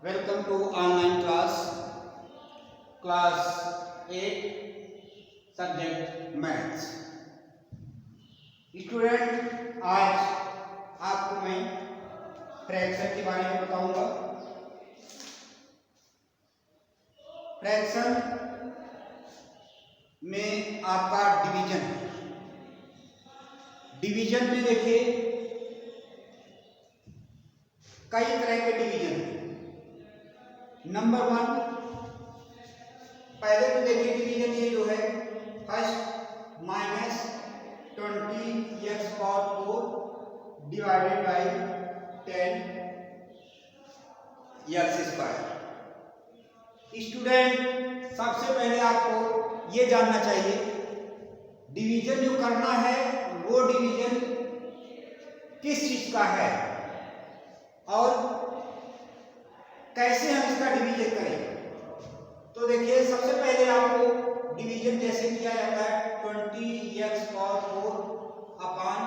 Welcome to online class 8 subject maths. Student, आज आपको मैं फ्रैक्शन के बारे में बताऊंगा। फ्रैक्शन में आपका डिवीजन में देखिए कई तरह के डिवीजन हैं। नंबर 1, पहले तो देखिए डिवीजन ये जो है first -20x⁴ divided by 10x²। Student, सबसे पहले आपको ये जानना चाहिए डिवीजन जो करना है वो डिवीजन किस चीज का है और कैसे हम इसका डिवीजन करें। तो देखिए सबसे पहले आपको डिवीजन जैसे किया जाता है 20x⁴ अपॉन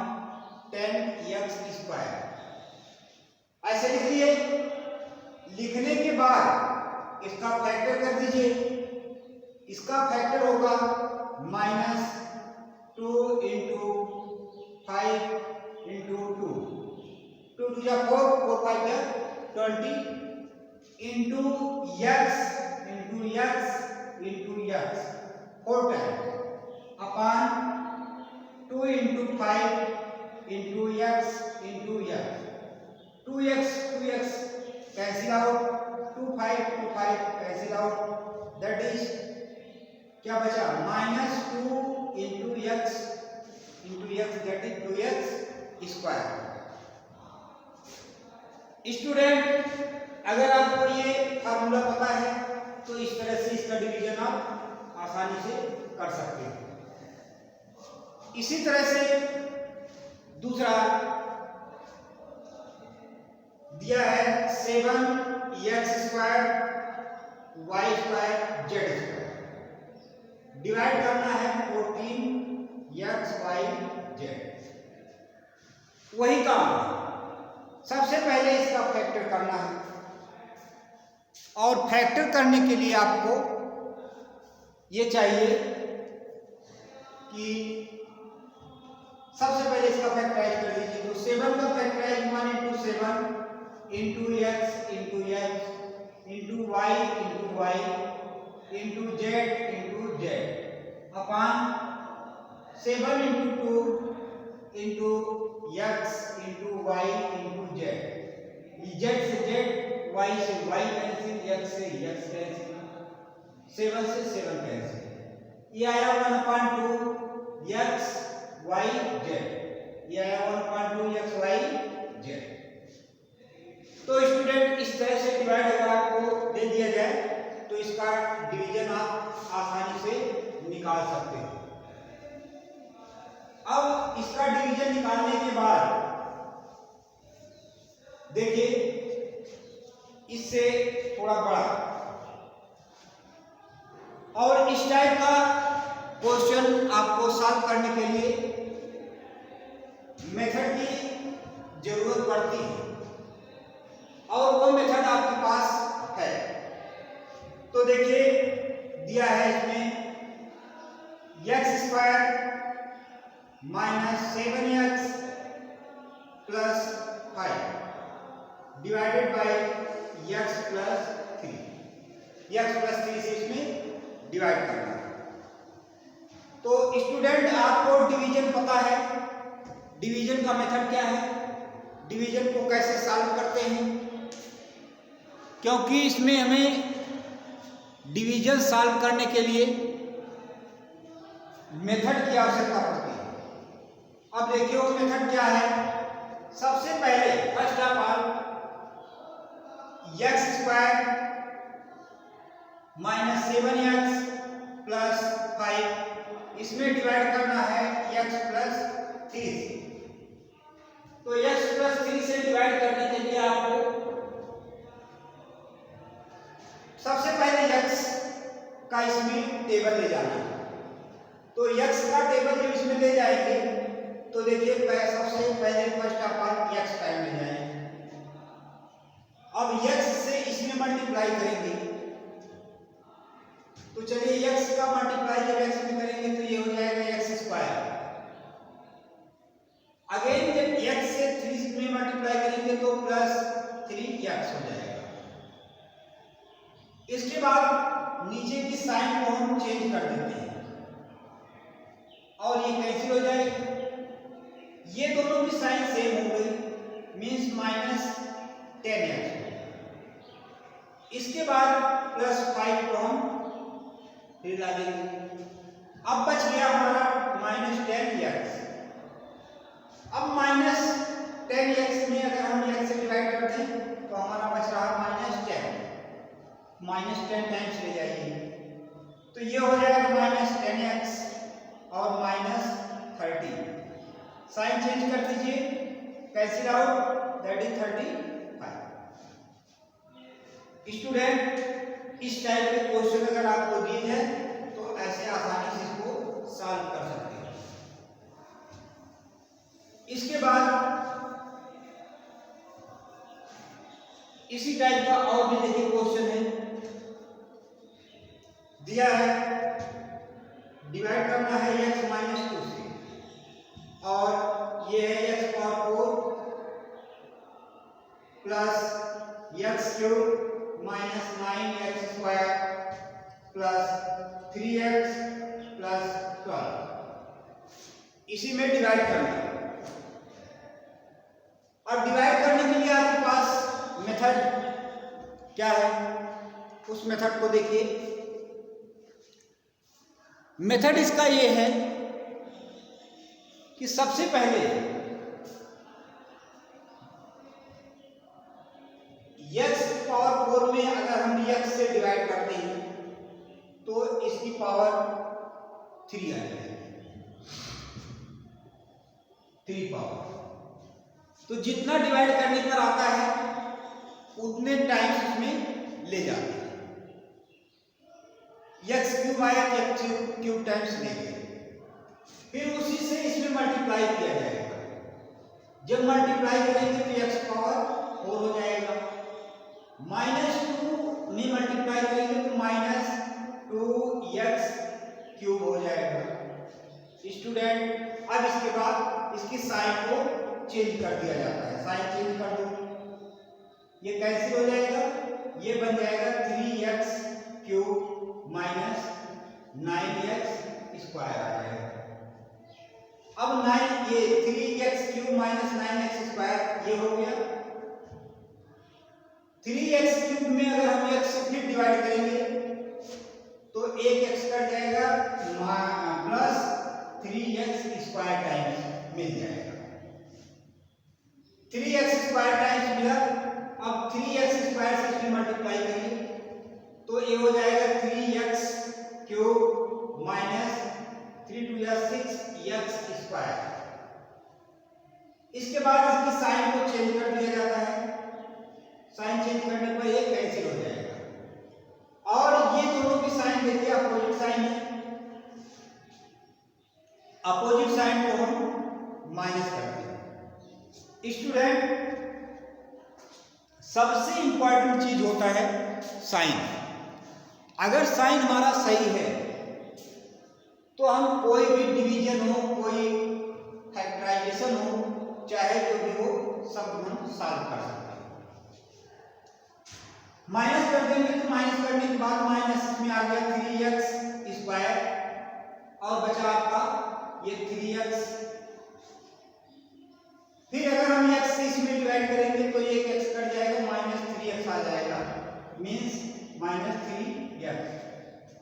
10x²। ऐसे लिखिए। लिखने के बाद इसका फैक्टर कर दीजिए। इसका फैक्टर होगा -2 × 5 × 2 2 2 जा 4 4 5 जा 20 into x 4 time upon 2 × 5 into x 2x cancel out, 2 5 cancel out, that is क्या बचा -2 × x that is 2x²। Student, अगर आपको ये फार्मूला पता है तो इस तरह से इसका डिवीजन आप आसानी से कर सकते हैं। इसी तरह से दूसरा दिया है 7x² y² z²। डिवाइड करना है 14x y z। वही काम सबसे पहले इसका फैक्टर करना है और फैक्टर करने के लिए आपको ये चाहिए कि सबसे पहले इसका फैक्टराइज कर दीजिए। तो 7 का factorise 1 × 7 × x × y × z upon 7 × 2 × x × y × z। z से z, y से y कैंसिल, x से x कैंसिल, 7 से 7 कैंसिल। ये आया 1/2 x y z। ये आया 1/2 x y z। तो स्टूडेंट, इस तरह से डिवाइड अगर आपको दे दिया जाए तो इसका डिवीजन आप आसानी से निकाल सकते हैं। अब इसका डिवीजन निकालने के बाद देखिए इससे थोड़ा बड़ा और इस टाइप का क्वेश्चन आपको सॉल्व करने के लिए मेथड की जरूरत पड़ती है और वो मेथड आपके पास है। तो देखिए दिया है इसमें x² -7x + 5 divided by x + 3। x + 3 से इसमें डिवाइड करना है। तो स्टूडेंट, आपको डिवीजन पता है। डिवीजन का मेथड क्या है, डिवीजन को कैसे सॉल्व करते हैं, क्योंकि इसमें हमें डिवीजन सॉल्व करने के लिए मेथड की आवश्यकता पड़ती है। अब देखिए वो मेथड क्या है। सबसे पहले first of all x² -7x + 5 इसमें डिवाइड करना है x + 3 से। तो x + 3 से डिवाइड करने के लिए आपको सबसे पहले x का इसमें टेबल ले जाना है। तो x का टेबल जब इसमें ले जाएंगे तो देखिए सबसे पहले first of all x time ले जाएंगे। अब x से इसमें मल्टीप्लाई करेंगे तो चलिए x का मल्टीप्लाई जब x में करेंगे तो ये हो जाएगा x स्क्वायर। अगेन जब x से 3 में मल्टीप्लाई करेंगे तो प्लस 3x हो जाएगा। इसके बाद नीचे की साइन को हम चेंज कर देते हैं और ये कैंसिल हो जाएगा। ये दोनों की साइन सेम हो गई, मीन्स माइनस 10x। इसके बाद प्लस 5 को हम फिर डालेंगे। अब बच गया हमारा माइनस 10x। अब माइनस 10x में अगर हम x से डिवाइड करते हैं तो हमारा बच रहा माइनस 10। माइनस 10 टाइम्स ले जाइए तो ये हो जाएगा माइनस 10x और माइनस 30। साइन चेंज कर दीजिए, cancel out, that is 35। Student इस टाइप के क्वेश्चन अगर आपको दिए जाए तो ऐसे आसानी से इसको सॉल्व कर सकते हैं। इसके बाद इसी टाइप का और भी देखिए क्वेश्चन है, दिया है डिवाइड करना है x माइनस 2 से और ये है x power 4 plus x cube minus 9x square plus 3x plus 12। इसी में डिवाइड करना है और डिवाइड करने के लिए आपके पास मेथड क्या है, उस मेथड को देखिए। मेथड इसका ये है कि सबसे पहले x पावर 4 में अगर हम x से डिवाइड करते हैं तो इसकी पावर 3 आ जाएगी, 3 पावर। तो जितना डिवाइड करने पर आता है उतने टाइम्स इसमें ले जाते हैं। x क्यूब आया तो x क्यूब टाइम्स लेंगे, फिर उसी से इसमें मल्टीप्लाई किया जाएगा। जब मल्टीप्लाई करेंगे तो x पावर 4 हो जाएगा। माइनस 2 में मल्टीप्लाई करेंगे तो माइनस 2x क्यूब हो जाएगा। स्टूडेंट अब इसके बाद इसकी साइन को चेंज कर दिया जाता है, साइन चेंज कर दो, ये कैंसिल हो जाएगा, ये बन जाएगा 3x cube minus 9x square आ जाएगा। अब 9 ये 3x cube minus 9x square ये हो गया। 3x क्यूब में अगर हम x से फिर डिवाइड करेंगे तो एक x कट जाएगा प्लस 3x स्क्वायर टाइम्स मिल जाएगा। 3x स्क्वायर टाइम्स मिला। अब 3x स्क्वायर से इसमें मल्टीप्लाई करिए तो ये हो जाएगा 3x क्यूब माइनस 3 2 या 6x स्क्वायर। इसके बाद इसकी साइन को चेंज कर दिया जाता है, साइन चेंज करने पर ये कैंसिल हो जाएगा और ये दोनों की साइन देखिए अपोजिट साइन है, अपोजिट साइन को हम माइनस करते हैं। स्टूडेंट सबसे इंपॉर्टेंट चीज होता है साइन। अगर साइन हमारा सही है तो हम कोई भी डिवीजन हो, कोई फैक्टराइजेशन हो, चाहे जो भी हो, सब हम सॉल्व कर सकते हैं। माइनस कर देंगे तो माइनस करने के बाद माइनस में आ गया 3x स्क्वायर और बचा आपका ये 3x। फिर अगर हम x से इसमें डिवाइड करेंगे तो ये x कट जाएगा, माइनस 3x आ जाएगा, मीन्स माइनस 3x।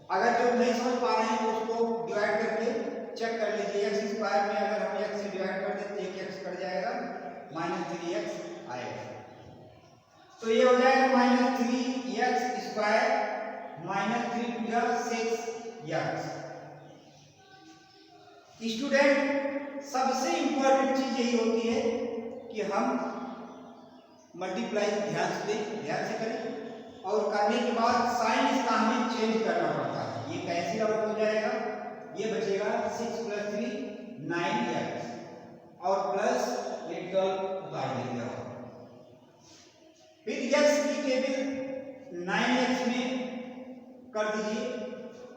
अगर जो नहीं समझ पा रहे हैं तो उसको डिवाइड करके चेक कर लीजिए। x स्क्वायर में अगर हम x से डिवाइड कर दें तो एक x कट जाएगा, माइनस 3x आएगा। तो ये हो जाएगा minus 3x square minus 3 2 6x। Student सबसे इंपॉर्टेंट चीज यही होती है कि हम मल्टीप्लाई ध्यान से करें और करने के बाद साइन इसका हमें चेंज करना पड़ता है। ये कैंसिल आउट हो जाएगा, ये बचेगा 6 + 3 9x और प्लस ये 12 उतार देंगे। फिर x की टेबल 9x में कर दीजिए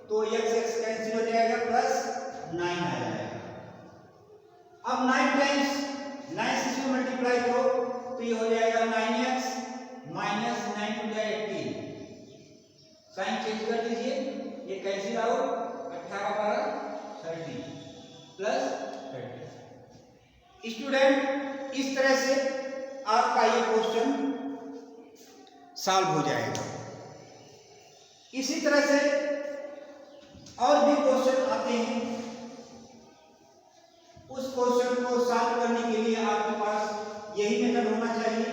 तो x कैंसिल हो जाएगा प्लस 9 आ जाएगा। अब 9 टाइम्स 9 से इसमें मल्टीप्लाई करो तो ये हो जाएगा 9x minus 9 to 18। Sign change कर दीजिए, ये कैंसिल आउट, 18 12 30 प्लस 30। स्टूडेंट इस तरह से आपका ये क्वेश्चन सॉल्व हो जाएगा। इसी तरह से और भी क्वेश्चन आते हैं, उस क्वेश्चन को सॉल्व करने के लिए आपके पास यही मेथड होना चाहिए।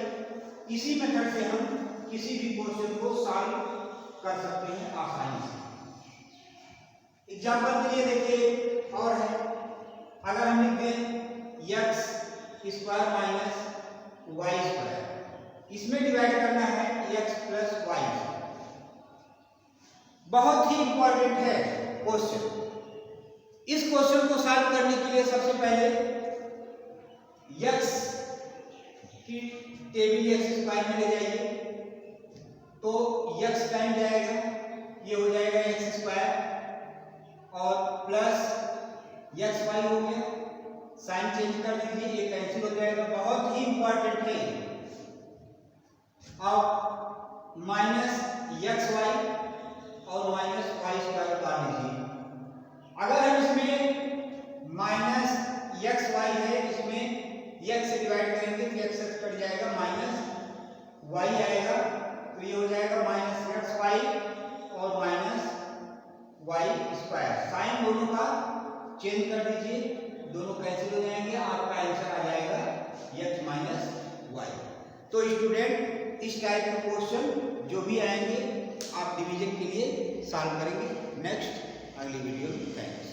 इसी मेथड से हम किसी भी क्वेश्चन को सॉल्व कर सकते हैं आसानी से। एग्जाम्पल के लिए देखिए और है, अगर हम लिखते हैं x square minus y square, इसमें डिवाइड करना है x प्लस वाई। बहुत ही इंपॉर्टेंट है क्वेश्चन। इस क्वेश्चन को सॉल्व करने के लिए सबसे पहले x की टेबल x स्क्वायर में ले जाइए तो x टाइम जाएगा, ये हो जाएगा x स्क्वायर और प्लस एक्स वाई हो गया। साइन चेंज कर दीजिए, ये कैंसिल हो जाएगा। बहुत ही इंपॉर्टेंट है। अब माइनस एक्स वाई और माइनस वाई स्क्वायर उतार दीजिए। अगर हम इसमें माइनस एक्स वाई है, इसमें एक्स से डिवाइड करेंगे तो एक्स कट जाएगा, माइनस वाई आएगा तो ये हो जाएगा माइनस एक्स वाई और माइनस वाई स्क्वायर। साइन दोनों का चेंज कर दीजिए, दोनों कैंसिल हो जाएंगे, आपका आंसर आ जाएगा x माइनस वाई। तो स्टूडेंट इस टाइप के क्वेश्चन जो भी आएंगे आप डिवीजन के लिए सॉल्व करेंगे नेक्स्ट अगली वीडियो में। थैंक्स।